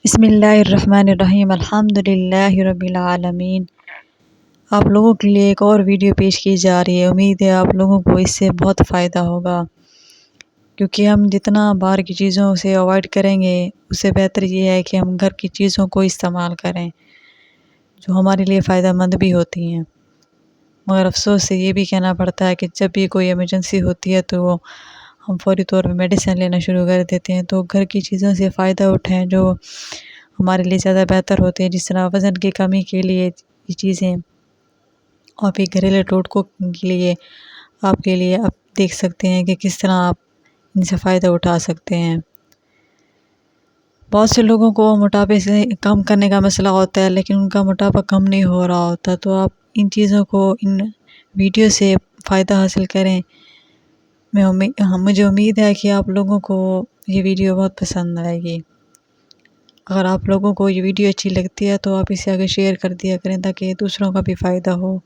بسم اللہ الرحمن الرحیم، الحمد للہ رب العالمین۔ آپ لوگوں کے لیے ایک اور ویڈیو پیش کی جا رہی ہے۔ امید ہے آپ لوگوں کو اس سے بہت فائدہ ہوگا، کیونکہ ہم جتنا باہر کی چیزوں سے اوائڈ کریں گے اس سے بہتر یہ ہے کہ ہم گھر کی چیزوں کو استعمال کریں جو ہمارے لیے فائدہ مند بھی ہوتی ہیں۔ مگر افسوس سے یہ بھی کہنا پڑتا ہے کہ جب بھی کوئی ایمرجنسی ہوتی ہے تو ہم فوری طور پہ میڈیسن لینا شروع کر دیتے ہیں۔ تو گھر کی چیزوں سے فائدہ اٹھائیں جو ہمارے لیے زیادہ بہتر ہوتے ہیں، جس طرح وزن کی کمی کے لیے یہ چیزیں، اور پھر گھریلو ٹوٹکوں کے لیے آپ دیکھ سکتے ہیں کہ کس طرح آپ ان سے فائدہ اٹھا سکتے ہیں۔ بہت سے لوگوں کو موٹاپے سے کم کرنے کا مسئلہ ہوتا ہے، لیکن ان کا موٹاپا کم نہیں ہو رہا ہوتا، تو آپ ان چیزوں کو، ان ویڈیو سے فائدہ حاصل کریں۔ مجھے امید ہے کہ آپ لوگوں کو یہ ویڈیو بہت پسند آئے گی۔ اگر آپ لوگوں کو یہ ویڈیو اچھی لگتی ہے تو آپ اسے آگے شیئر کر دیا کریں تاکہ دوسروں کا بھی فائدہ ہو۔